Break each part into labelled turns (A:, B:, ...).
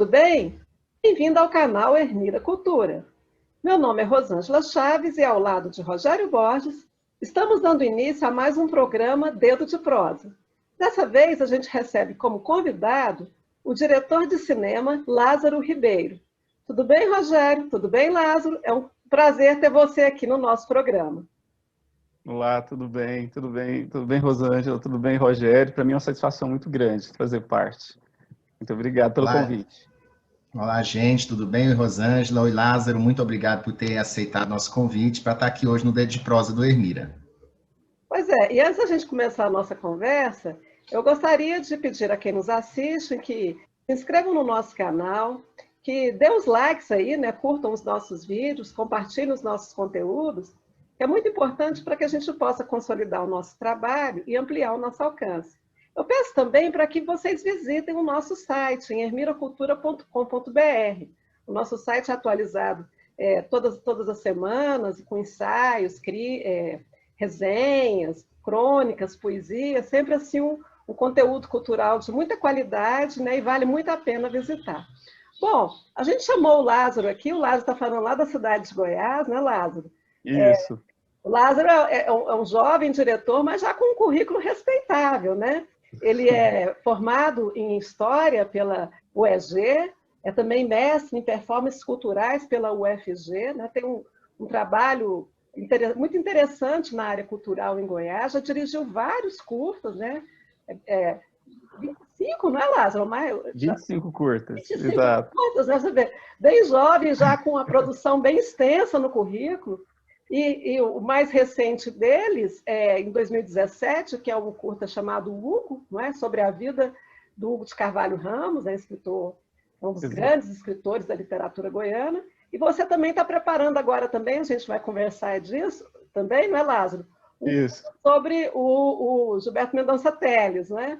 A: tudo bem? Bem-vindo ao canal Ermira Cultura. Meu nome é Rosângela Chaves e ao lado de Rogério Borges, estamos dando início a mais um programa Dedo de Prosa. Dessa vez a gente recebe como convidado o diretor de cinema Lázaro Ribeiro. Tudo bem, Rogério? Tudo bem, Lázaro? É um prazer ter você aqui no nosso programa.
B: Olá, tudo bem? Tudo bem? Tudo bem, Rosângela? Tudo bem, Rogério? Para mim é uma satisfação muito grande fazer parte. Muito obrigado pelo
C: Olá,
B: convite.
C: olá, gente, tudo bem? Oi, Rosângela. Oi, Lázaro. Muito obrigado por ter aceitado nosso convite para estar aqui hoje no Dedo de Prosa do Ermira.
A: Pois é, e antes da gente começar a nossa conversa, eu gostaria de pedir a quem nos assiste que se inscrevam no nosso canal, que dê os likes aí, né? Curtam os nossos vídeos, compartilhem os nossos conteúdos, que é muito importante para que a gente possa consolidar o nosso trabalho e ampliar o nosso alcance. Eu peço também para que vocês visitem o nosso site, em ermiracultura.com.br. O nosso site é atualizado todas as semanas, com ensaios, resenhas, crônicas, poesia, sempre assim um conteúdo cultural de muita qualidade, né? E vale muito a pena visitar. Bom, a gente chamou o Lázaro aqui, o Lázaro está falando lá da cidade de Goiás, né, Lázaro?
B: Isso.
A: O Lázaro é um jovem diretor, mas já com um currículo respeitável, né? Ele é formado em História pela UEG, é também mestre em Performances Culturais pela UFG, né? Tem um trabalho muito interessante na área cultural em Goiás, já dirigiu vários curtas, né? 25, não é, Lázaro?
B: 25 curtas,
A: 25
B: exato.
A: curtas, né? Você vê, bem jovem, já com uma produção bem extensa no currículo. E o mais recente deles, em 2017, que é um curta chamado Hugo, não é? Sobre a vida do Hugo de Carvalho Ramos, escritor, um dos grandes escritores da literatura goiana. E você também está preparando agora também, a gente vai conversar disso também, não é, Lázaro?
B: Isso.
A: Sobre o Gilberto Mendonça Teles, né?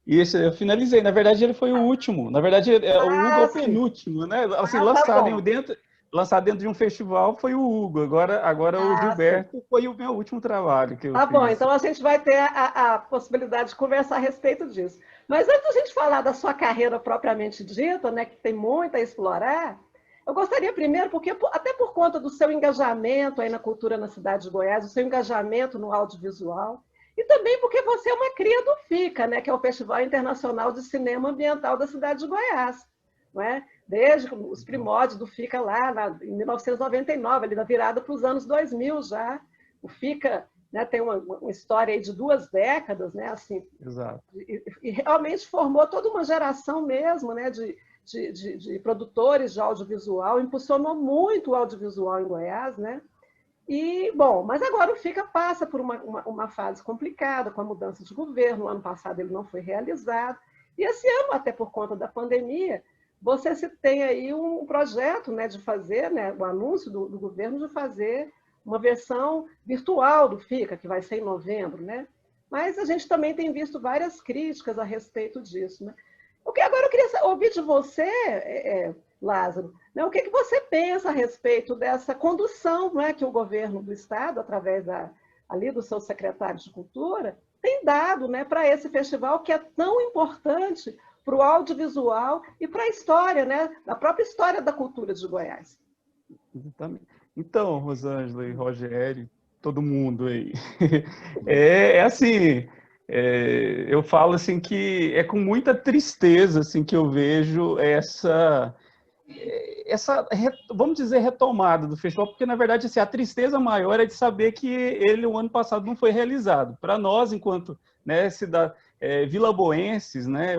B: Isso, eu finalizei. Na verdade, ele foi o último. Na verdade, o Hugo é o
A: sim.
B: penúltimo, né? Assim,
A: Tá
B: lançado dentro de um festival foi o Hugo. Agora o Gilberto foi o meu último trabalho que eu
A: Tá
B: fiz.
A: bom, então a gente vai ter a possibilidade de conversar a respeito disso. Mas antes da gente falar da sua carreira propriamente dita, né, que tem muito a explorar, eu gostaria primeiro, porque até por conta do seu engajamento aí na cultura na cidade de Goiás, o seu engajamento no audiovisual, e também porque você é uma cria do FICA, né, que é o Festival Internacional de Cinema Ambiental da cidade de Goiás, não é? Desde os primórdios do FICA lá em 1999, ali na virada para os anos 2000 já, o FICA, né, tem uma história aí de 2 décadas, né, assim,
B: Exato.
A: E realmente formou toda uma geração mesmo, né, de produtores de audiovisual, impulsionou muito o audiovisual em Goiás, né? E, bom, mas agora o FICA passa por uma fase complicada, com a mudança de governo. No ano passado ele não foi realizado. E esse ano, até por conta da pandemia, você se tem aí um projeto, né, de fazer, né, o anúncio do governo de fazer uma versão virtual do FICA, que vai ser em novembro, né? Mas a gente também tem visto várias críticas a respeito disso, né? Agora eu queria ouvir de você, Lázaro, né, o que você pensa a respeito dessa condução, né, que o governo do Estado, através ali do seu secretário de Cultura, tem dado, né, para esse festival que é tão importante para o audiovisual e para a história, né, a própria história da cultura de Goiás.
B: Exatamente. Então, Rosângela e Rogério, todo mundo aí, assim, eu falo assim que é com muita tristeza assim que eu vejo essa vamos dizer, retomada do festival, porque na verdade assim, a tristeza maior é de saber que ele o ano passado não foi realizado. Para nós, enquanto, né, vilaboenses, né,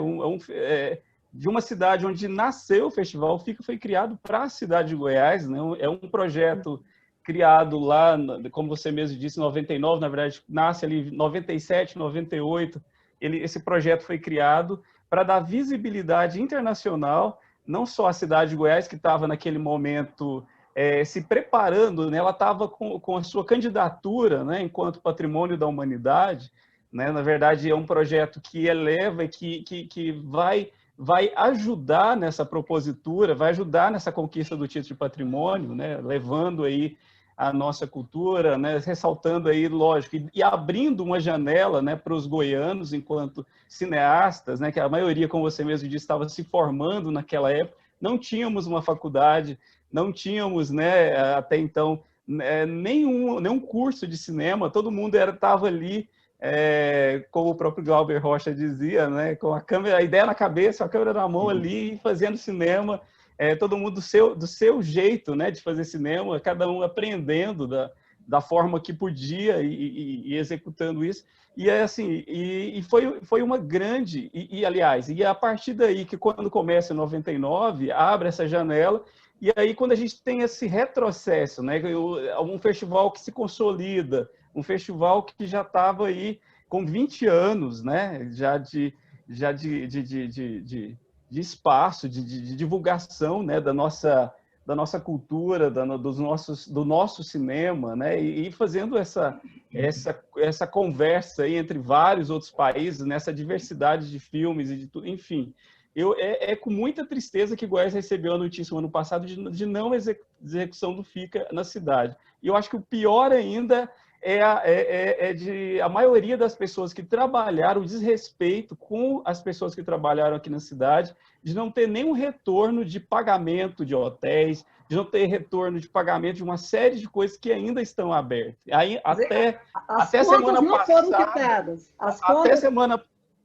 B: de uma cidade onde nasceu o festival, o FICA foi criado para a cidade de Goiás, né? É um projeto criado lá, como você mesmo disse, em 99, na verdade, nasce ali em 97, 98. Esse projeto foi criado para dar visibilidade internacional, não só à cidade de Goiás, que estava naquele momento se preparando, né? Ela estava com a sua candidatura, né, enquanto patrimônio da humanidade, né? Na verdade, é um projeto que eleva e que vai ajudar nessa propositura, vai ajudar nessa conquista do título de patrimônio, né? Levando aí a nossa cultura, né? Ressaltando aí, lógico, e abrindo uma janela, né, para os goianos enquanto cineastas, né, que a maioria, como você mesmo disse, estava se formando naquela época, não tínhamos uma faculdade, não tínhamos, né, até então, nenhum curso de cinema, todo mundo estava ali, como o próprio Glauber Rocha dizia, né, com a câmera, a ideia na cabeça, a câmera na mão ali, fazendo cinema, todo mundo do seu jeito, né, de fazer cinema, cada um aprendendo da forma que podia e executando isso. E assim, foi uma grande, aliás, a partir daí que quando começa em 99, abre essa janela, e aí quando a gente tem esse retrocesso, né, um festival que se consolida, um festival que já estava aí com 20 anos, né, já de espaço, de divulgação, né, da nossa cultura, do nosso cinema, né, e fazendo essa conversa aí entre vários outros países, nessa diversidade de filmes e de tudo, enfim. É com muita tristeza que Goiás recebeu a notícia no ano passado de não execução do FICA na cidade. E eu acho que o pior ainda de a maioria das pessoas que trabalharam, o desrespeito com as pessoas que trabalharam aqui na cidade, de não ter nenhum retorno de pagamento de hotéis, de não ter retorno de pagamento de uma série de coisas que ainda estão abertas. Aí, até semana
A: não
B: passada,
A: foram quitadas.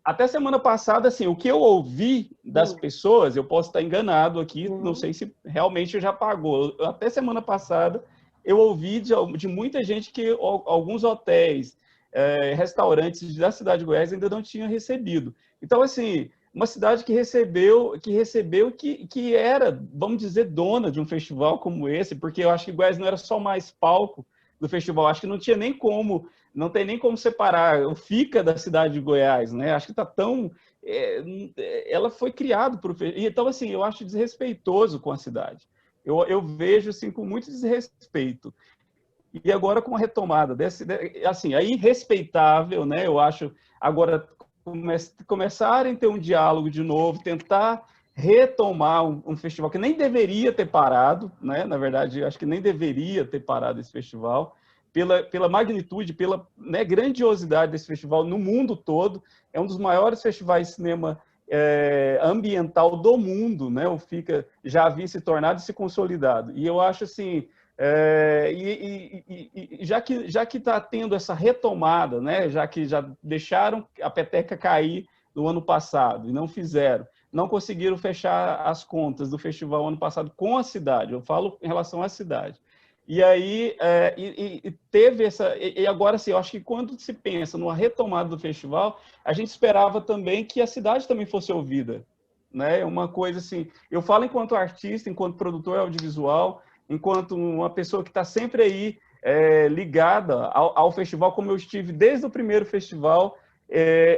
B: Até semana passada, assim, o que eu ouvi das pessoas, eu posso estar enganado aqui, não sei se realmente já pagou. Até semana passada, eu ouvi de muita gente que alguns hotéis, restaurantes da cidade de Goiás ainda não tinham recebido. Então, assim, uma cidade que recebeu, que era, vamos dizer, dona de um festival como esse, porque eu acho que Goiás não era só mais palco do festival, acho que não tem nem como separar o FICA da cidade de Goiás, né? Acho que está tão... ela foi criada por... Então, assim, eu acho desrespeitoso com a cidade. Eu vejo, assim, com muito desrespeito. E agora, com a retomada assim, é irrespeitável, né? Eu acho, agora, começarem a ter um diálogo de novo, tentar retomar um festival que nem deveria ter parado, né? Na verdade, acho que nem deveria ter parado esse festival, pela magnitude, pela, né, grandiosidade desse festival no mundo todo. É um dos maiores festivais de cinema ambiental do mundo, né? O FICA já havia se tornado e se consolidado. E eu acho assim, já que está tendo essa retomada, né? Já que já deixaram a peteca cair no ano passado e não fizeram, não conseguiram fechar as contas do festival ano passado com a cidade, eu falo em relação à cidade. E aí, teve essa... E agora, assim, eu acho que quando se pensa numa retomada do festival, a gente esperava também que a cidade também fosse ouvida, né? Uma coisa assim... Eu falo enquanto artista, enquanto produtor audiovisual, enquanto uma pessoa que está sempre aí ligada ao festival, como eu estive desde o primeiro festival.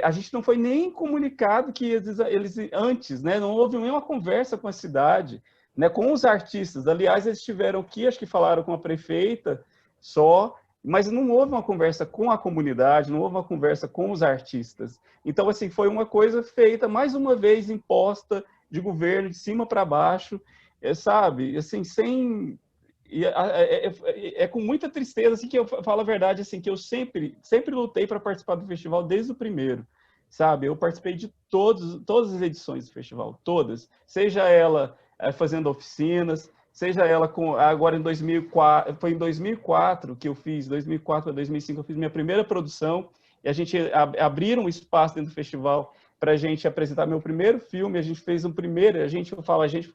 B: A gente não foi nem comunicado que eles antes, né? Não houve nenhuma conversa com a cidade, né, com os artistas. Aliás, eles estiveram aqui, acho que falaram com a prefeita só, mas não houve uma conversa com a comunidade, não houve uma conversa com os artistas. Então, assim, foi uma coisa feita, mais uma vez, imposta de governo, de cima para baixo, sabe? Assim, sem... com muita tristeza, assim, que eu falo a verdade, assim, que eu sempre lutei para participar do festival desde o primeiro, sabe? Eu participei de todas as edições do festival, todas. Seja ela fazendo oficinas, seja ela agora em 2004, foi em 2004 que eu fiz, 2004 a 2005 eu fiz minha primeira produção, e a gente abriram um espaço dentro do festival para a gente apresentar meu primeiro filme. A gente fez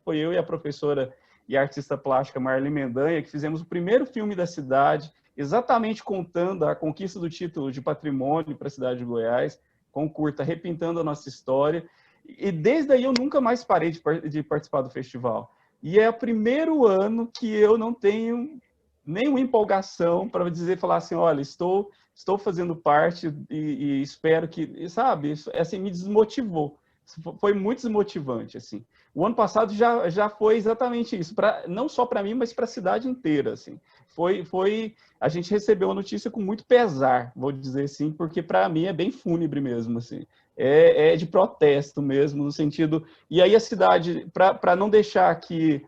B: foi eu e a professora e a artista plástica Marli Mendanha, que fizemos o primeiro filme da cidade, exatamente contando a conquista do título de patrimônio para a cidade de Goiás, com curta, repintando a nossa história. E desde aí eu nunca mais parei de participar do festival. E é o primeiro ano que eu não tenho nenhuma empolgação para falar assim, olha, estou fazendo parte e espero que, sabe, isso assim, me desmotivou. Foi muito desmotivante, assim. O ano passado já foi exatamente isso, não só para mim, mas para a cidade inteira, assim. A gente recebeu a notícia com muito pesar, vou dizer assim, porque para mim é bem fúnebre mesmo, assim. É de protesto mesmo, no sentido... E aí a cidade, para não deixar que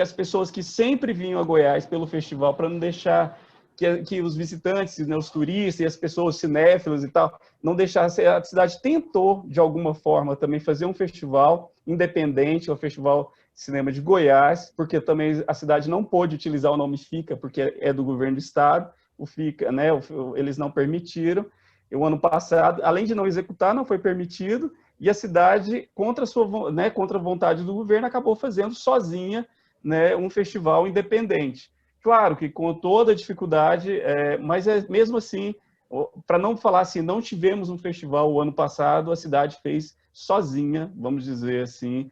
B: as pessoas que sempre vinham a Goiás pelo festival, para não deixar que os visitantes, né, os turistas e as pessoas cinéfilas e tal, não deixassem. A cidade tentou, de alguma forma, também fazer um festival independente, o Festival de Cinema de Goiás, porque também a cidade não pôde utilizar o nome FICA, porque é do governo do estado, o FICA, né, eles não permitiram. E o ano passado, além de não executar, não foi permitido, e a cidade, contra a vontade do governo, acabou fazendo sozinha, né, um festival independente. Claro que com toda a dificuldade, mas mesmo assim, para não falar assim, não tivemos um festival o ano passado, a cidade fez sozinha, vamos dizer assim,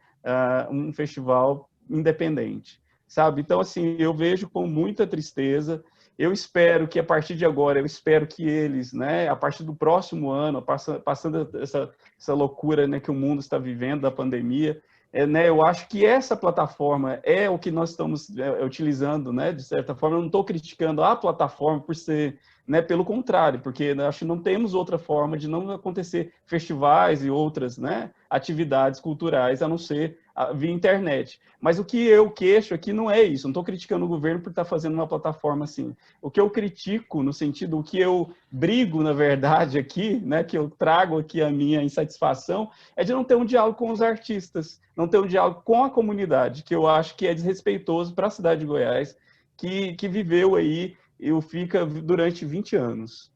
B: um festival independente, sabe? Então, assim, eu vejo com muita tristeza. Eu espero que, a partir de agora, eles, né, a partir do próximo ano, passando essa loucura, né, que o mundo está vivendo, da pandemia, né, eu acho que essa plataforma é o que nós estamos utilizando, né, de certa forma. Eu não estou criticando a plataforma por ser, né, pelo contrário, porque eu acho que não temos outra forma de não acontecer festivais e outras, né, atividades culturais a não ser via internet. Mas o que eu queixo aqui não é isso, não estou criticando o governo por estar fazendo uma plataforma assim. O que eu critico, no sentido, o que eu brigo, na verdade, aqui, né, que eu trago aqui a minha insatisfação, é de não ter um diálogo com os artistas, não ter um diálogo com a comunidade, que eu acho que é desrespeitoso para a cidade de Goiás, que viveu aí e o FICA durante 20 anos.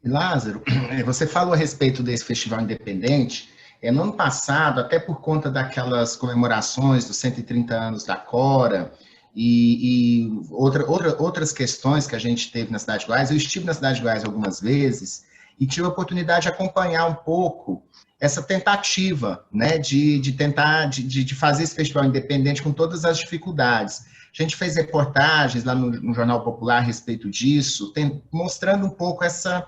C: Lázaro, você falou a respeito desse festival independente. No ano passado, até por conta daquelas comemorações dos 130 anos da Cora e outras questões que a gente teve na cidade de Goiás, eu estive na cidade de Goiás algumas vezes e tive a oportunidade de acompanhar um pouco essa tentativa, né, de fazer esse festival independente com todas as dificuldades. A gente fez reportagens lá no Jornal Popular a respeito disso, mostrando um pouco essa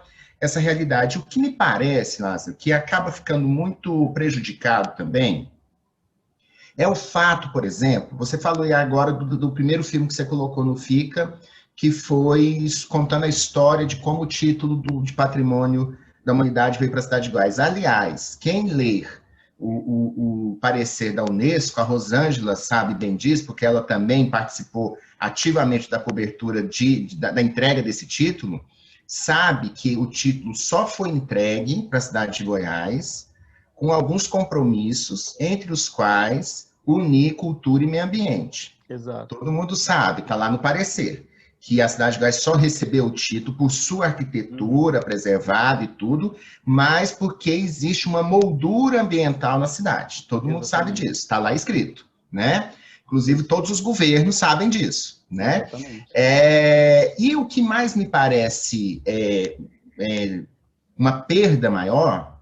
C: realidade. O que me parece, Lázaro, que acaba ficando muito prejudicado também, é o fato, por exemplo, você falou aí agora do primeiro filme que você colocou no FICA, que foi contando a história de como o título de patrimônio da humanidade veio para a cidade de Goiás. Aliás, quem ler o parecer da Unesco, a Rosângela sabe bem disso, porque ela também participou ativamente da cobertura da entrega desse título, sabe que o título só foi entregue para a cidade de Goiás com alguns compromissos, entre os quais unir cultura e meio ambiente.
B: Exato.
C: Todo mundo sabe, está lá no parecer, que a cidade de Goiás só recebeu o título por sua arquitetura preservada e tudo, mas porque existe uma moldura ambiental na cidade. Todo mundo sabe disso, está lá escrito, né? Inclusive, todos os governos sabem disso, né? E o que mais me parece uma perda maior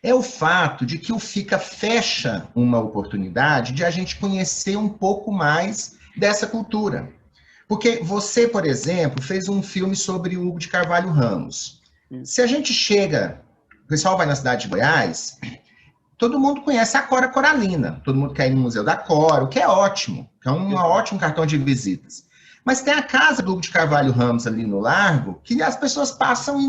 C: é o fato de que o FICA fecha uma oportunidade de a gente conhecer um pouco mais dessa cultura. Porque você, por exemplo, fez um filme sobre o Hugo de Carvalho Ramos. Se a gente chega, o pessoal vai na cidade de Goiás, todo mundo conhece a Cora Coralina, todo mundo quer ir no Museu da Cora, o que é ótimo, que é um ótimo cartão de visitas. Mas tem a casa do Hugo de Carvalho Ramos ali no Largo, que as pessoas passam e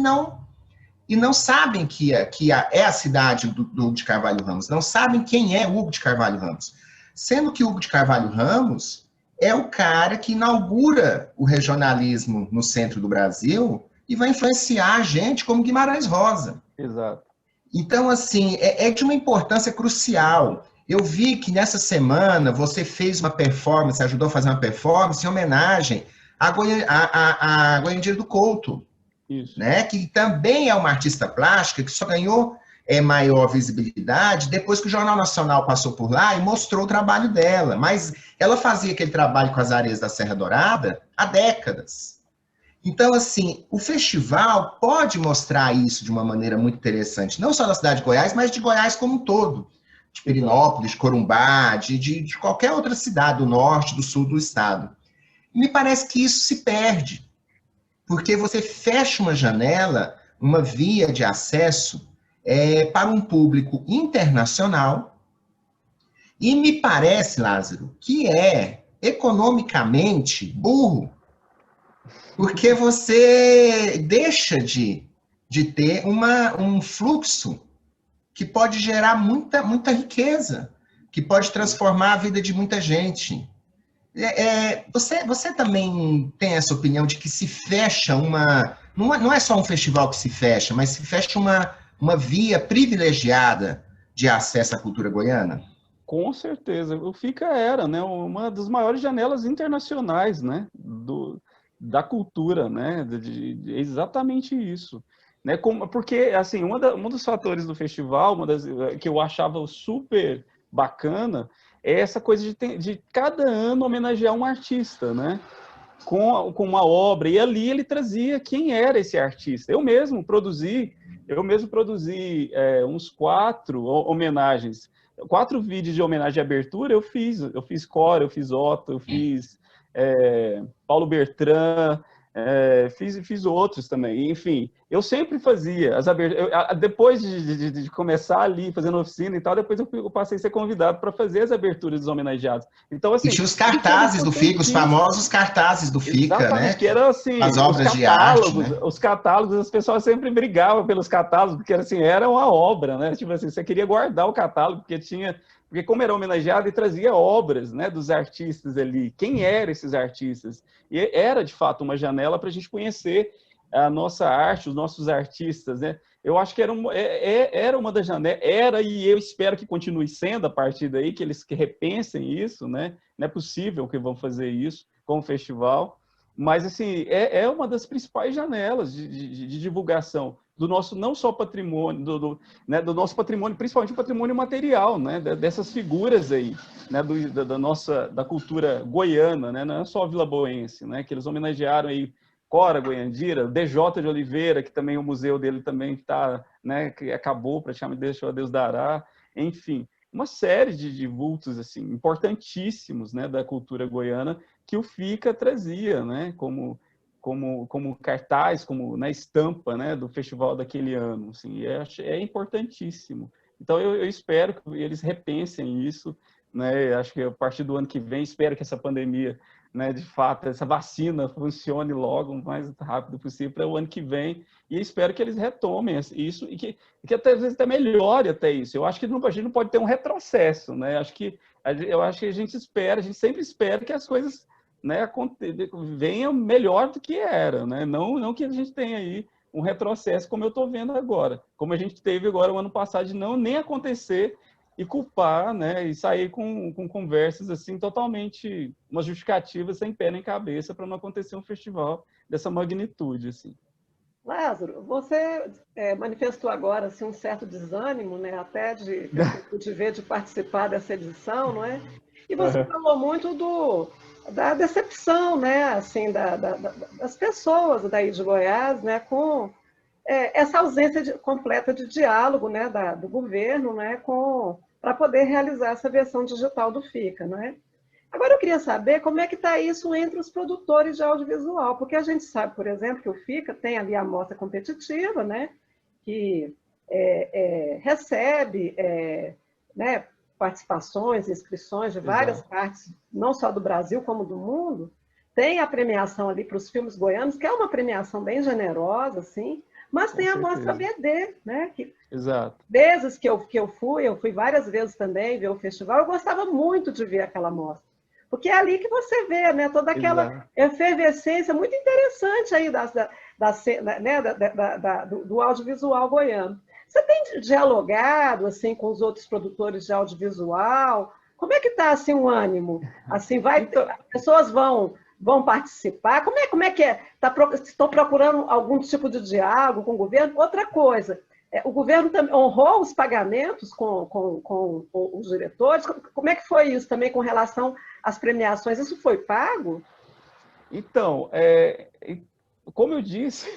C: não sabem que é a cidade do Hugo de Carvalho Ramos, não sabem quem é o Hugo de Carvalho Ramos. Sendo que o Hugo de Carvalho Ramos é o cara que inaugura o regionalismo no centro do Brasil e vai influenciar a gente como Guimarães Rosa.
B: Exato.
C: Então, assim, é de uma importância crucial. Eu vi que nessa semana você fez uma performance, ajudou a fazer uma performance em homenagem a Goiandira do Couto, né? Que também é uma artista plástica que só ganhou maior visibilidade depois que o Jornal Nacional passou por lá e mostrou o trabalho dela. Mas ela fazia aquele trabalho com as areias da Serra Dourada há décadas. Então, assim, o festival pode mostrar isso de uma maneira muito interessante, não só na cidade de Goiás, mas de Goiás como um todo. De Perinópolis, de Corumbá, de qualquer outra cidade do norte, do sul do estado. E me parece que isso se perde, porque você fecha uma janela, uma via de acesso para um público internacional, e me parece, Lázaro, que é economicamente burro, porque você deixa de ter um fluxo que pode gerar muita riqueza, que pode transformar a vida de muita gente. Você também tem essa opinião de que se fecha uma... Não é só um festival que se fecha, mas se fecha uma via privilegiada de acesso à cultura goiana?
B: Com certeza. O FICA era, né, uma das maiores janelas internacionais, né, da cultura, né, exatamente isso. Né, porque, assim, um dos fatores do festival, que eu achava super bacana, é essa coisa de cada ano homenagear um artista, né, com uma obra, e ali ele trazia quem era esse artista. Eu mesmo produzi uns 4 homenagens, 4 vídeos de homenagem de abertura eu fiz Cora, eu fiz Otto, eu fiz Paulo Bertrand, fiz outros também. Enfim, eu sempre fazia as aberturas. Depois de começar ali fazendo oficina e tal, depois eu passei a ser convidado para fazer as aberturas dos homenageados. Então, assim,
C: e tinha os cartazes do FICA, os famosos cartazes do FICA,
B: exatamente,
C: né?
B: que era assim,
C: as obras de arte, né?
B: Os catálogos, as pessoas sempre brigavam pelos catálogos, porque assim, era uma obra, né? Tipo assim, você queria guardar o catálogo, porque como era homenageado, ele trazia obras, né, dos artistas ali, quem eram esses artistas. E era, de fato, uma janela para a gente conhecer a nossa arte, os nossos artistas, né? Eu acho que era uma das janelas, e eu espero que continue sendo a partir daí, que eles repensem isso, né? Não é possível que vão fazer isso com o festival, mas, assim, é uma das principais janelas de divulgação do nosso, não só patrimônio, né, do nosso patrimônio, principalmente o patrimônio material, né, dessas figuras aí, né, da cultura goiana, né, não é só vilaboense, né, que eles homenagearam aí Cora Goiandira, DJ de Oliveira, que também o museu dele também está, né, que acabou praticamente, deixou a Deus dará, enfim, uma série de vultos assim importantíssimos, né, da cultura goiana que o FICA trazia, né, como cartaz, como na estampa, né, do festival daquele ano, assim, é importantíssimo. Então eu espero que eles repensem isso, né? Acho que a partir do ano que vem, espero que essa pandemia, né, de fato, essa vacina funcione logo o mais rápido possível para o ano que vem, e espero que eles retomem isso e que até, às vezes até melhore até isso. Eu acho que a gente não pode ter um retrocesso, né? Eu acho que a gente sempre espera que as coisas, né, venham melhor do que era, né? Não que a gente tenha aí um retrocesso como eu estou vendo agora, como a gente teve agora o ano passado de não nem acontecer e culpar, né, e sair com conversas assim totalmente, umas justificativas sem pé nem cabeça para não acontecer um festival dessa magnitude, assim.
A: Lázaro, você manifestou agora assim, um certo desânimo, né, até pelo que eu pude ver, de participar dessa edição, não é? E você falou muito da decepção, né, assim, das pessoas daí de Goiás, né, com essa ausência completa de diálogo, né, do governo, né, para poder realizar essa versão digital do FICA, né? Agora eu queria saber como é que está isso entre os produtores de audiovisual, porque a gente sabe, por exemplo, que o FICA tem ali a mostra competitiva, né, que recebe né, participações, inscrições de várias
B: Exato.
A: partes, não só do Brasil como do mundo. Tem a premiação ali para os filmes goianos, que é uma premiação bem generosa, assim, mas
B: Com
A: tem a mostra
B: certeza.
A: BD, né, que
B: Exato.
A: vezes que eu fui várias vezes também ver o festival, eu gostava muito de ver aquela mostra. Porque é ali que você vê, né, toda aquela
B: Exato.
A: efervescência muito interessante aí né, do audiovisual goiano. Você tem dialogado assim com os outros produtores de audiovisual? Como é que está assim o ânimo? Assim,
B: Então,
A: as pessoas vão participar? Como é que é? Estão procurando algum tipo de diálogo com o governo? Outra coisa, o governo honrou os pagamentos com os diretores? Como é que foi isso também com relação às premiações? Isso foi pago?
B: Então, como eu disse,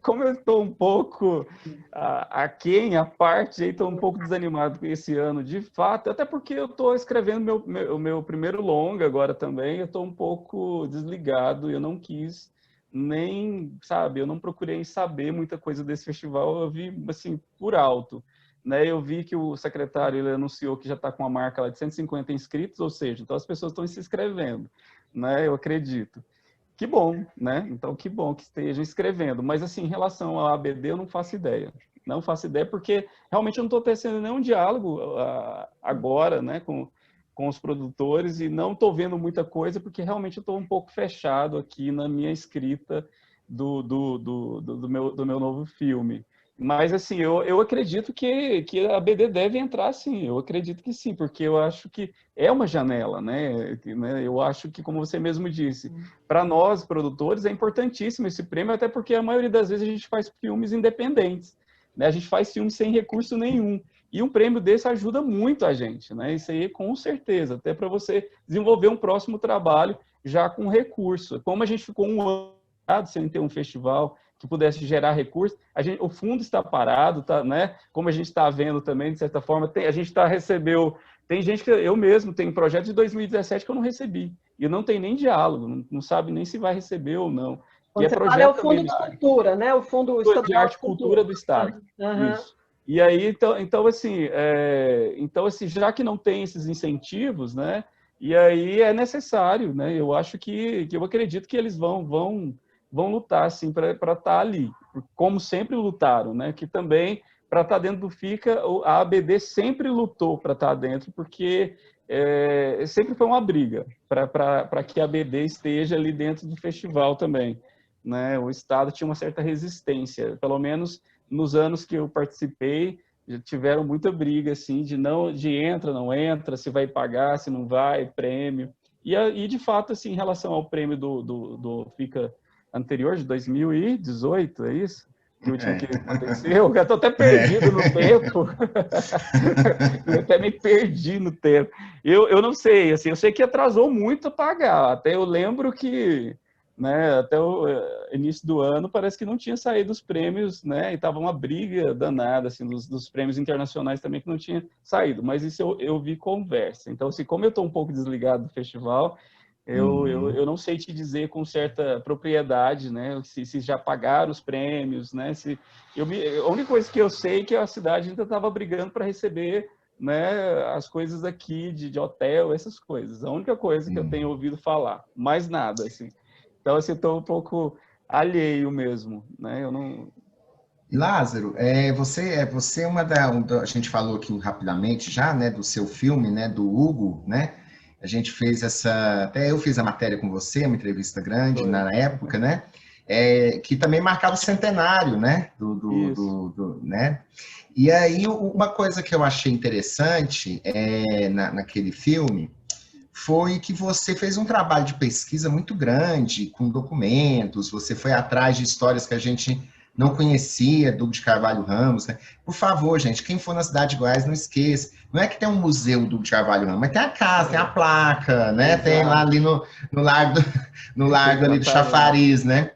B: como eu estou um pouco aquém, à parte, estou um pouco desanimado com esse ano, de fato, até porque eu estou escrevendo o meu primeiro longa agora também, eu estou um pouco desligado, eu não quis nem, sabe, eu não procurei saber muita coisa desse festival, eu vi, assim, por alto. Né, eu vi que o secretário ele anunciou que já está com uma marca lá de 150 inscritos, ou seja, então as pessoas estão se inscrevendo, né, eu acredito. Que bom, né? Então, que bom que estejam escrevendo. Mas, assim, em relação ao ABD, eu não faço ideia. Não faço ideia, porque realmente eu não estou tecendo nenhum diálogo agora, né, com com os produtores e não estou vendo muita coisa porque realmente eu estou um pouco fechado aqui na minha escrita do meu novo filme. Mas, assim, eu acredito que a BD deve entrar, sim. Eu acredito que sim, porque eu acho que é uma janela, né? Eu acho que, como você mesmo disse, para nós, produtores, é importantíssimo esse prêmio, até porque a maioria das vezes a gente faz filmes independentes, né? A gente faz filmes sem recurso nenhum. E um prêmio desse ajuda muito a gente, né? Isso aí, com certeza, até para você desenvolver um próximo trabalho já com recurso. Como a gente ficou um ano sem ter um festival que pudesse gerar recursos, o fundo está parado, tá, né? Como a gente está vendo também, de certa forma, a gente recebeu... Tem gente que eu mesmo tenho projeto de 2017 que eu não recebi. E não tem nem diálogo, não sabe nem se vai receber ou não.
A: Quando você fala é o Fundo de Cultura, né? O Fundo Estadual
B: de Arte e Cultura do Estado.
A: Uhum.
B: Isso. E aí, então assim, já que não tem esses incentivos, né? E aí é necessário, né? Eu acho eu acredito que eles vão lutar, assim, para estar ali, como sempre lutaram, né? Que também, para estar dentro do FICA, a ABD sempre lutou para estar dentro, porque sempre foi uma briga para que a ABD esteja ali dentro do festival também, né? O Estado tinha uma certa resistência, pelo menos nos anos que eu participei, tiveram muita briga, assim, de entra, não entra, se vai pagar, se não vai, prêmio. E de fato, assim, em relação ao prêmio do FICA anterior, de 2018, é isso? Que último que aconteceu? Eu estou até perdido no tempo. Eu até me perdi no tempo. Eu não sei, assim, eu sei que atrasou muito a pagar. Até eu lembro que, né, até o início do ano parece que não tinha saído os prêmios, né? E estava uma briga danada, assim, dos prêmios internacionais também que não tinha saído. Mas isso eu vi conversa. Então, assim, como eu estou um pouco desligado do festival, eu não sei te dizer com certa propriedade, né, se já pagaram os prêmios, né, a única coisa que eu sei é que a cidade ainda estava brigando para receber, né, as coisas aqui de hotel, essas coisas. A única coisa que eu tenho ouvido falar, mais nada, assim. Então, assim, estou um pouco alheio mesmo, né, eu não...
C: Lázaro, você é a gente falou aqui rapidamente já, né, do seu filme, né, do Hugo, né? A gente fez até eu fiz a matéria com você, uma entrevista grande na época, né? Que também marcava o centenário, né? Né? E aí, uma coisa que eu achei interessante naquele filme foi que você fez um trabalho de pesquisa muito grande, com documentos, você foi atrás de histórias que a gente não conhecia, do de Carvalho Ramos, né? Por favor, gente, quem for na cidade de Goiás, não esqueça. Não é que tem um museu do de Carvalho Ramos, mas tem a casa, tem a placa, né? Exato. Tem lá ali no largo ali do Chafariz, né?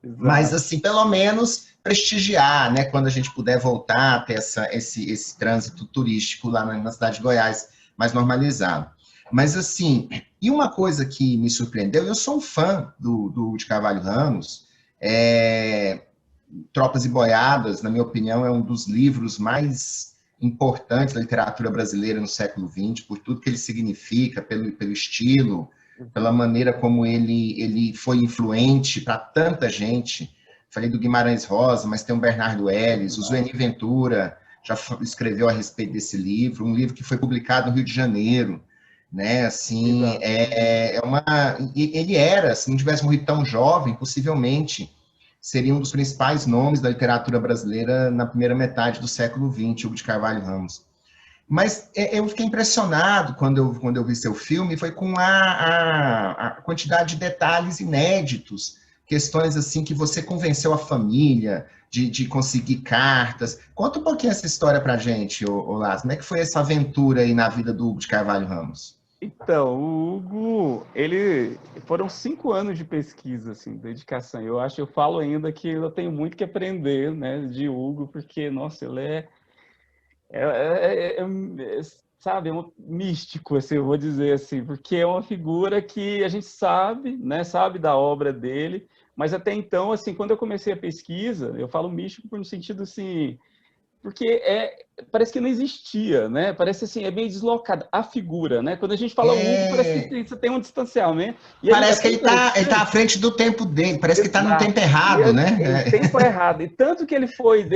C: Exato. Mas, assim, pelo menos prestigiar, né? Quando a gente puder voltar a ter esse trânsito turístico lá na cidade de Goiás, mais normalizado. Mas, assim, e uma coisa que me surpreendeu, eu sou um fã do de Carvalho Ramos, Tropas e Boiadas, na minha opinião, é um dos livros mais importantes da literatura brasileira no século XX, por tudo que ele significa, pelo estilo, pela maneira como ele foi influente para tanta gente. Falei do Guimarães Rosa, mas tem o Bernardo Ellis, o Zueni Ventura já escreveu a respeito desse livro, um livro que foi publicado no Rio de Janeiro, né? Assim, ele era, se não tivesse morrido tão jovem, possivelmente seria um dos principais nomes da literatura brasileira na primeira metade do século XX, Hugo de Carvalho Ramos. Mas eu fiquei impressionado quando eu vi seu filme, foi com a quantidade de detalhes inéditos, questões assim que você convenceu a família de conseguir cartas. Conta um pouquinho essa história pra gente, Lázaro. Como é que foi essa aventura aí na vida do Hugo de Carvalho Ramos?
B: Então, o Hugo, foram 5 anos de pesquisa, assim, dedicação. Eu falo ainda que eu tenho muito que aprender, né, de Hugo, porque, nossa, ele sabe, é um místico, assim, eu vou dizer assim, porque é uma figura que a gente sabe, né, sabe da obra dele, mas até então, assim, quando eu comecei a pesquisa, eu falo místico no sentido, assim, porque parece que não existia, né? Parece assim, é meio deslocada a figura, né? Quando a gente fala Hugo, parece que você tem um distanciamento. E
C: Parece que ele tá à frente do tempo dele, parece que está no tempo errado, né?
B: O tempo errado. E tanto que ele foi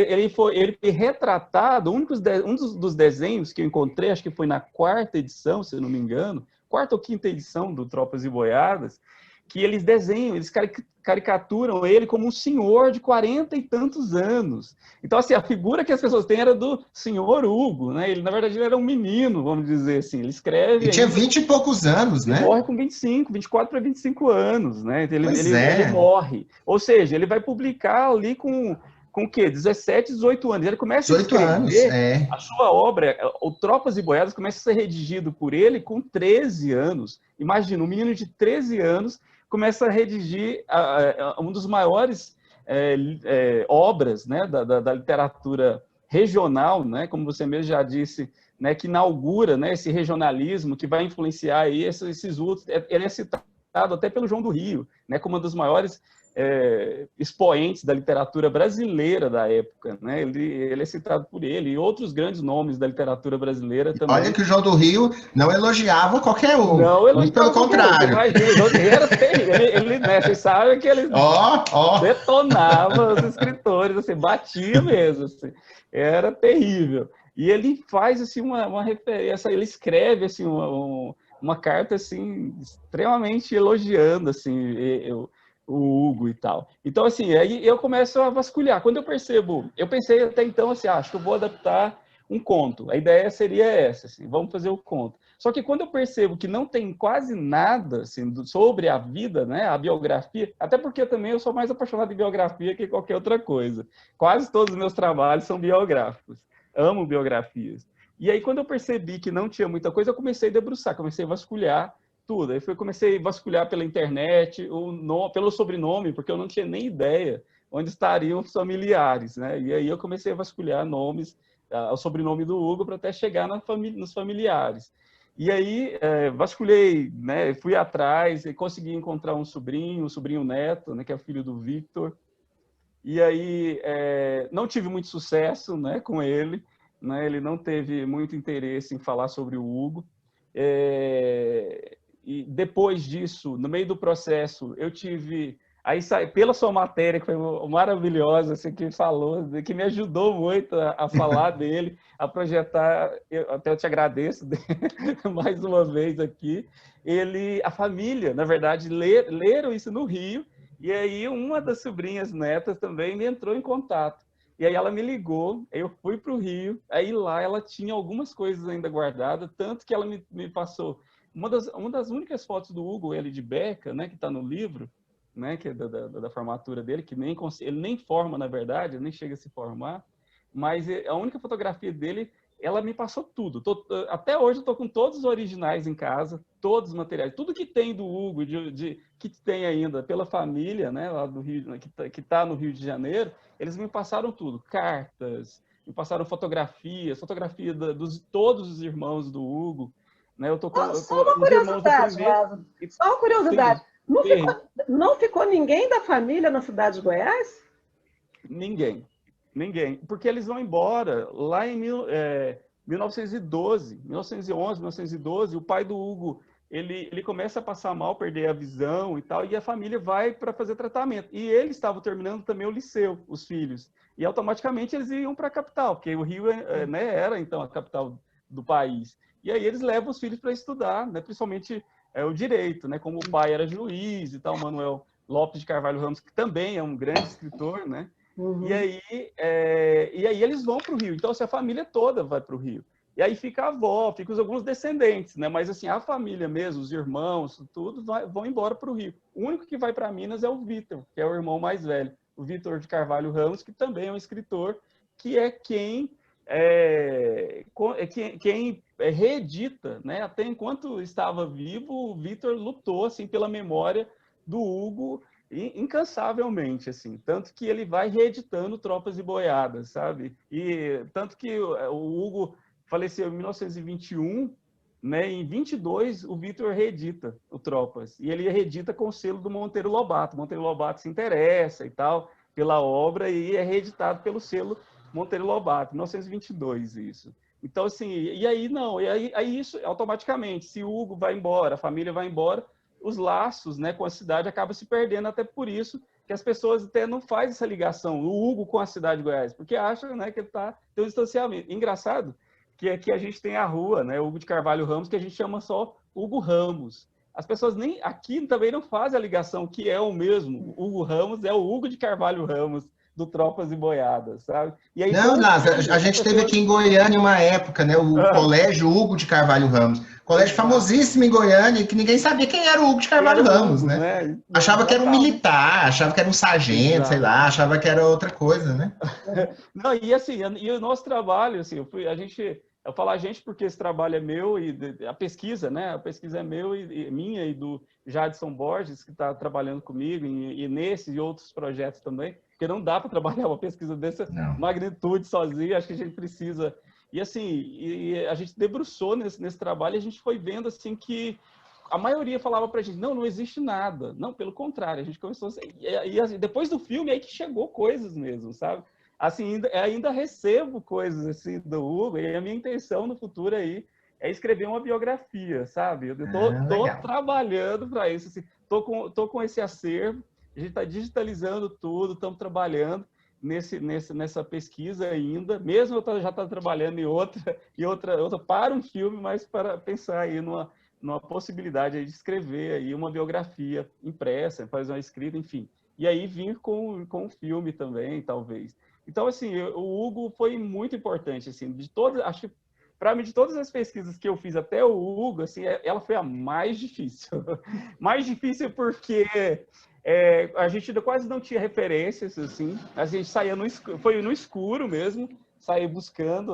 B: retratado, um dos desenhos que eu encontrei, acho que foi na 4ª edição, se eu não me engano, 4ª ou 5ª edição do Tropas e Boiadas, que eles desenham, eles caricaturam ele como um senhor de 40 e tantos anos. Então, assim, a figura que as pessoas têm era do senhor Hugo, né? Ele, na verdade, ele era um menino, vamos dizer assim. Ele escreve...
C: Ele tinha 20 e poucos anos, né?
B: Ele morre com 24 para 25 anos, né? Ele
C: É.
B: morre. Ou seja, ele vai publicar ali com o quê? 17, 18 anos. Ele começa
C: 18
B: a escrever
C: anos,
B: a sua obra, o Tropas e Boiadas começa a ser redigido por ele com 13 anos. Imagina, um menino de 13 anos começa a redigir um dos maiores obras, né, da literatura regional, né, como você mesmo já disse, né, que inaugura, né, esse regionalismo que vai influenciar aí esses outros. Ele é citado até pelo João do Rio, né, como um dos maiores expoentes da literatura brasileira da época, né? Ele é citado por ele e outros grandes nomes da literatura brasileira também.
C: Olha que o João do Rio não elogiava qualquer um.
B: Não elogiava,
C: muito pelo contrário.
B: Imagina, o João do Rio era terrível. Né, vocês sabem que ele detonava os escritores, assim, batia mesmo, assim, era terrível. E ele faz assim uma referência, ele escreve assim uma carta assim extremamente elogiando assim o Hugo e tal. Então, assim, aí eu começo a vasculhar. Quando eu pensei até então, assim, acho que eu vou adaptar um conto. A ideia seria essa, assim, vamos fazer o conto. Só que quando eu percebo que não tem quase nada assim, sobre a vida, né, a biografia, até porque também eu sou mais apaixonado em biografia que qualquer outra coisa. Quase todos os meus trabalhos são biográficos. Amo biografias. E aí, quando eu percebi que não tinha muita coisa, eu comecei a debruçar, comecei a vasculhar tudo. Aí comecei a vasculhar pela internet, pelo sobrenome, porque eu não tinha nem ideia onde estariam os familiares, né? E aí eu comecei a vasculhar nomes, o sobrenome do Hugo, para até chegar nos familiares. E aí vasculhei, né? Fui atrás e consegui encontrar um sobrinho neto, né? Que é o filho do Victor. E aí não tive muito sucesso, né? Com ele, né? Ele não teve muito interesse em falar sobre o Hugo. E depois disso, no meio do processo, eu tive... Aí, pela sua matéria, que foi maravilhosa, assim, que falou, que me ajudou muito a falar dele, a projetar, até eu te agradeço mais uma vez aqui, a família, na verdade, leram isso no Rio, e aí uma das sobrinhas netas também me entrou em contato. E aí ela me ligou, eu fui para o Rio, aí lá ela tinha algumas coisas ainda guardadas, tanto que ela me passou uma das únicas fotos do Hugo L. de Beca, né, que está no livro, né, que é da formatura dele, que ele nem forma, na verdade, nem chega a se formar, mas a única fotografia dele, ela me passou tudo. Até hoje eu estou com todos os originais em casa, todos os materiais, tudo que tem do Hugo, que tem ainda pela família, né, lá do Rio, que está no Rio de Janeiro, eles me passaram tudo, cartas, me passaram fotografia dos todos os irmãos do Hugo, né? Eu tô com
A: só uma curiosidade, Lázaro. Só uma curiosidade. Não ficou ninguém da família na cidade de Goiás?
B: Ninguém. Porque eles vão embora lá em 1911, 1912, o pai do Hugo, ele começa a passar mal, perder a visão e tal, e a família vai para fazer tratamento. E eles estavam terminando também o liceu, os filhos. E automaticamente eles iam para a capital, porque o Rio né, era então a capital do país. E aí eles levam os filhos para estudar, né, principalmente o direito, né, como o pai era juiz e tal, Manuel Lopes de Carvalho Ramos, que também é um grande escritor, né? Uhum. E aí eles vão para o Rio. Então, assim, a família toda vai para o Rio. E aí fica a avó, ficam alguns descendentes, né? Mas, assim, a família mesmo, os irmãos, tudo, vão embora para o Rio. O único que vai para Minas é o Vitor, que é o irmão mais velho. O Vitor de Carvalho Ramos, que também é um escritor, que é quem reedita, né? Até enquanto estava vivo, o Vitor lutou, assim, pela memória do Hugo, incansavelmente, assim, tanto que ele vai reeditando Tropas e Boiadas, sabe? E tanto que o Hugo faleceu em 1921, né? Em 22 o Vitor reedita o Tropas, e ele reedita com o selo do Monteiro Lobato. Monteiro Lobato se interessa e tal pela obra e é reeditado pelo selo Monteiro Lobato, 1922, isso. Então, assim, e aí não, aí isso automaticamente, se o Hugo vai embora, a família vai embora, os laços, né, com a cidade acabam se perdendo, até por isso que as pessoas até não fazem essa ligação, o Hugo com a cidade de Goiás, porque acham, né, que ele tem um distanciamento. Engraçado que aqui a gente tem a rua, né, Hugo de Carvalho Ramos, que a gente chama só Hugo Ramos. As pessoas nem aqui também não fazem a ligação que é o mesmo. O Hugo Ramos é o Hugo de Carvalho Ramos do Tropas e Boiadas, sabe? E aí,
C: Não, Lázaro, a gente teve aqui em Goiânia uma época, né, o Colégio Hugo de Carvalho Ramos. Colégio famosíssimo em Goiânia, que ninguém sabia quem era o Hugo de Carvalho Ramos, né? Achava que era um militar, achava que era um sargento, sei lá, achava que era outra coisa, né?
B: Não, e assim, e o nosso trabalho, assim, eu falo a gente porque esse trabalho é meu e a pesquisa, né? A pesquisa é meu e minha e do Jadson Borges, que está trabalhando comigo e nesse e outros projetos também, porque não dá para trabalhar uma pesquisa dessa magnitude sozinho, acho que a gente precisa. E assim, a gente debruçou nesse trabalho e a gente foi vendo assim que a maioria falava para a gente, não existe nada. Não, pelo contrário, a gente começou assim, depois do filme aí que chegou coisas mesmo, sabe? Assim, ainda recebo coisas assim do Hugo e a minha intenção no futuro aí é escrever uma biografia, sabe? Eu tô trabalhando para isso, assim, tô com esse acervo, a gente está digitalizando tudo, estamos trabalhando nessa pesquisa ainda, mesmo eu já estou trabalhando em outra para um filme, mas para pensar aí numa possibilidade aí de escrever aí uma biografia impressa, fazer uma escrita, enfim. E aí vir com um filme também, talvez. Então, assim, o Hugo foi muito importante, assim, acho que para mim, de todas as pesquisas que eu fiz até o Hugo, assim, ela foi a mais difícil. Mais difícil porque a gente quase não tinha referências, assim, a gente saía foi no escuro mesmo, saía buscando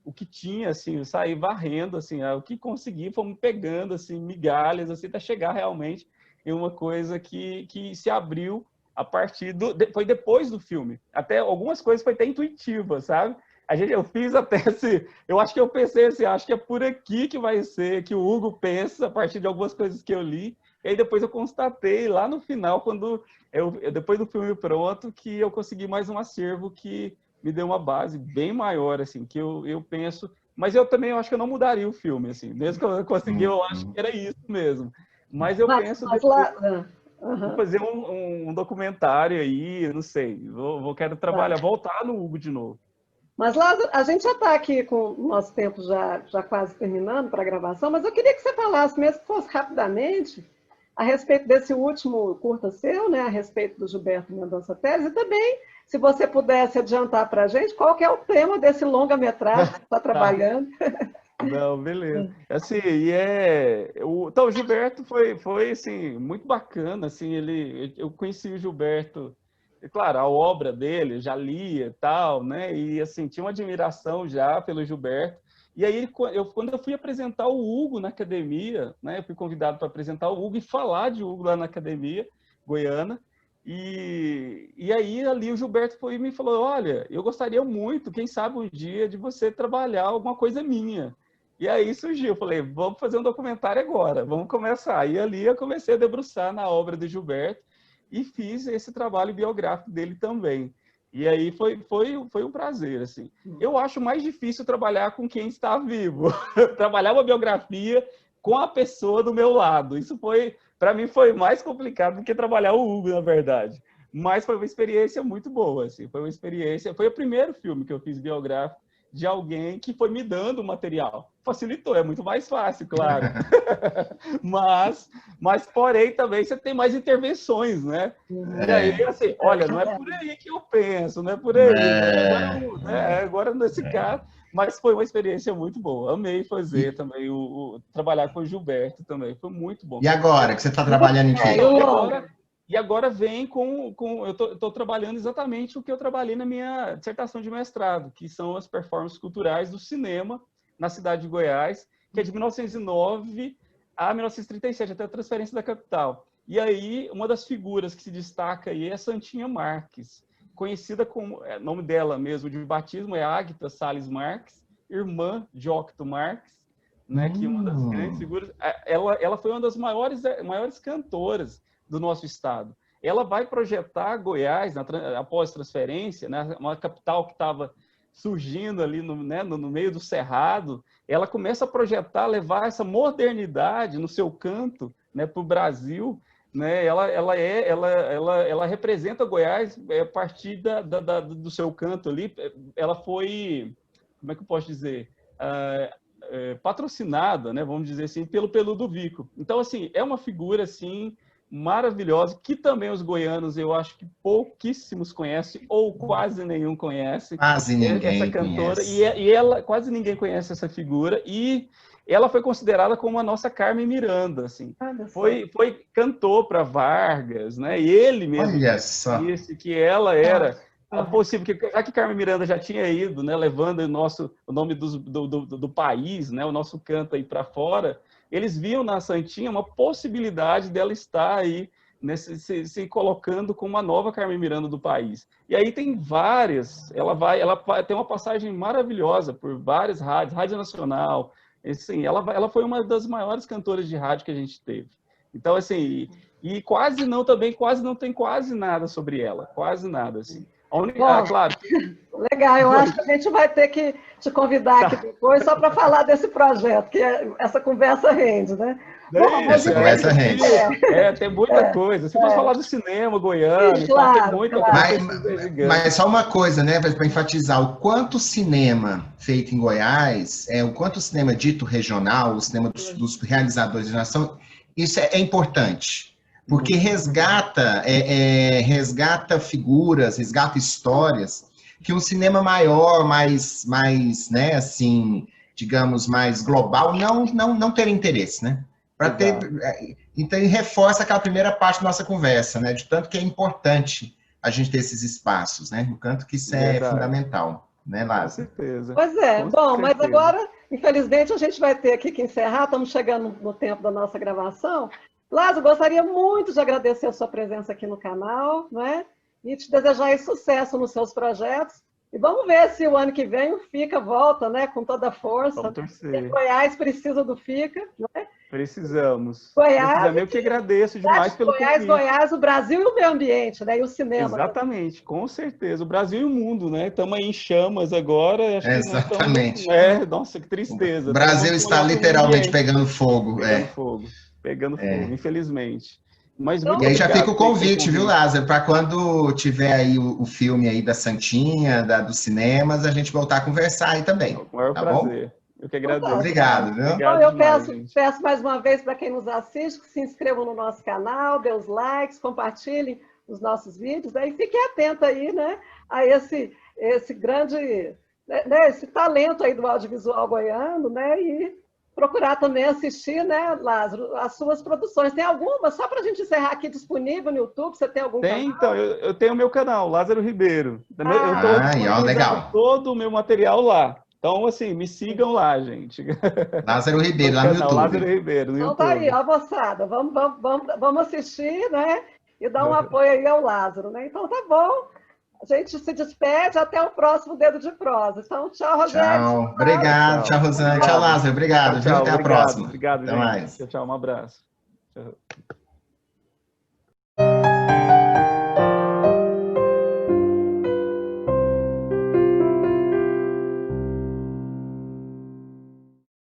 B: o que tinha, assim, sair varrendo, assim, o que consegui, fomos pegando, assim, migalhas, assim, até chegar realmente em uma coisa que se abriu a partir foi depois do filme. Até algumas coisas foi até intuitiva, sabe? Eu fiz até assim, eu acho que eu pensei assim, acho que é por aqui que vai ser, que o Hugo pensa, a partir de algumas coisas que eu li, e aí depois eu constatei lá no final, quando depois do filme pronto, que eu consegui mais um acervo que me deu uma base bem maior, assim, que eu penso, mas eu também acho que eu não mudaria o filme, assim, mesmo que eu conseguir, eu acho que era isso mesmo. Mas eu penso vou fazer um documentário aí, não sei, quero trabalhar, voltar no Hugo de novo.
A: Mas, Lázaro, a gente já está aqui com o nosso tempo já quase terminando para a gravação, mas eu queria que você falasse, mesmo que fosse rapidamente, a respeito desse último curta seu, né, a respeito do Gilberto Mendonça Teles, e também, se você pudesse adiantar para a gente, qual que é o tema desse longa-metragem que você está trabalhando.
B: Não, beleza. Assim, então, o Gilberto foi assim, muito bacana, assim, eu conheci o Gilberto, claro, a obra dele, eu já lia e tal, né, e assim, tinha uma admiração já pelo Gilberto, e aí, quando eu fui apresentar o Hugo na academia, né, eu fui convidado para apresentar o Hugo e falar de Hugo lá na academia goiana, e aí ali o Gilberto foi e me falou, olha, eu gostaria muito, quem sabe um dia, de você trabalhar alguma coisa minha. E aí surgiu, eu falei, vamos fazer um documentário agora, vamos começar. E ali eu comecei a debruçar na obra de Gilberto e fiz esse trabalho biográfico dele também. E aí foi um prazer, assim. Eu acho mais difícil trabalhar com quem está vivo, trabalhar uma biografia com a pessoa do meu lado. Isso para mim, foi mais complicado do que trabalhar o Hugo, na verdade. Mas foi uma experiência muito boa, assim. Foi o primeiro filme que eu fiz biográfico de alguém que foi me dando o material. Facilitou, é muito mais fácil, claro. mas, porém, também você tem mais intervenções, né? E aí, assim, olha, não é por aí que eu penso, não é por aí. Agora, nesse caso, mas foi uma experiência muito boa. Amei fazer também, trabalhar com o Gilberto também, foi muito bom.
C: E agora, que você está trabalhando em quê?
B: E agora vem eu estou trabalhando exatamente o que eu trabalhei na minha dissertação de mestrado, que são as performances culturais do cinema na cidade de Goiás, que é de 1909 a 1937, até a transferência da capital. E aí, uma das figuras que se destaca aí é Santinha Marques, conhecida como, o nome dela mesmo de batismo é Águita Salles Marques, irmã de Octo Marques, né, que é uma das grandes figuras. Ela foi uma das maiores cantoras do nosso estado. ela vai projetar Goiás, após transferência, né, uma capital que estava surgindo ali no meio do Cerrado, ela começa a projetar, levar essa modernidade no seu canto, né, para o Brasil, né? Ela representa Goiás a partir do seu canto ali. Ela foi, como é que eu posso dizer, patrocinada, né, vamos dizer assim, pelo Peludo Vico. Então, assim, é uma figura assim maravilhosa, que também os goianos, eu acho que pouquíssimos conhecem, ou quase nenhum conhece.
C: Quase ninguém
B: essa cantora,
C: conhece.
B: E ela, quase ninguém conhece essa figura, e ela foi considerada como a nossa Carmen Miranda, assim. Foi cantor para Vargas, né? E ele mesmo disse que ela era possível, que já que Carmen Miranda já tinha ido, né, levando o nome do país, né, o nosso canto aí para fora, eles viam na Santinha uma possibilidade dela estar aí, né, se colocando como a nova Carmen Miranda do país. E aí tem várias, ela tem uma passagem maravilhosa por várias rádios, Rádio Nacional, assim, ela foi uma das maiores cantoras de rádio que a gente teve. Então, assim, e quase não tem quase nada sobre ela, quase nada, assim.
A: Claro. Legal, eu acho que a gente vai ter que te convidar aqui depois só para falar desse projeto, que essa conversa rende, né?
C: Essa conversa rende.
B: Tem muita coisa. Se fosse falar do cinema goiano,
A: claro,
B: tem muita
C: coisa. Mas só uma coisa, né, para enfatizar, o quanto o cinema feito em Goiás, o quanto o cinema dito regional, o cinema dos realizadores de nação, isso é importante. Porque resgata figuras, resgata histórias que um cinema maior, mais né, assim, digamos, mais global, não teria interesse, né? Então, reforça aquela primeira parte da nossa conversa, né? De tanto que é importante a gente ter esses espaços, né? No canto que isso é fundamental, né, Lázaro?
B: Com certeza.
A: Pois é. Mas agora, infelizmente, a gente vai ter aqui que encerrar, estamos chegando no tempo da nossa gravação. Lázaro, gostaria muito de agradecer a sua presença aqui no canal, né? E te desejar sucesso nos seus projetos. E vamos ver se o ano que vem o FICA volta, né? Com toda a força.
B: Vamos torcer.
A: Goiás precisa do FICA, né?
B: Precisamos.
A: Goiás,
B: eu que agradeço demais pelo convite.
A: Goiás, o Brasil e o meio ambiente, né? E o cinema.
B: Exatamente, com certeza. O Brasil e o mundo, né? Estamos aí em chamas agora. Acho
C: exatamente.
B: Nossa, que tristeza.
C: O Brasil está literalmente pegando fogo.
B: Pegando fogo, infelizmente. Mas
C: e aí já fica o convite, viu, Lázaro, para quando tiver aí o filme aí da Santinha, dos cinemas, a gente voltar a conversar aí também.
B: Com o maior prazer.
C: Bom?
B: Eu que agradeço.
C: Obrigado, viu?
A: Então, eu peço mais uma vez para quem nos assiste, que se inscrevam no nosso canal, dê os likes, compartilhem os nossos vídeos, né? E fiquem atentos aí, né, a esse grande, né, esse talento aí do audiovisual goiano, né? E procurar também assistir, né, Lázaro, as suas produções. Tem alguma, só para a gente encerrar aqui, disponível no YouTube? Você tem algum canal?
B: Então, eu tenho o meu canal, Lázaro Ribeiro.
C: Legal.
B: Todo o meu material lá. Então, assim, me sigam lá, gente.
C: Lázaro Ribeiro, lá no YouTube.
B: Lázaro Ribeiro, no
A: então
B: YouTube.
A: Tá aí, ó, moçada. Vamos assistir, né? E dar um apoio aí ao Lázaro, né? Então tá bom. A gente se despede, até o próximo Dedo de Prosa. Então, tchau, Rogério.
C: Tchau, obrigado. Tchau, Rosane. Tchau, Lázaro. Obrigado. Até a próxima.
B: Obrigado,
C: até
B: gente.
C: mais.
B: Tchau, um abraço. Tchau.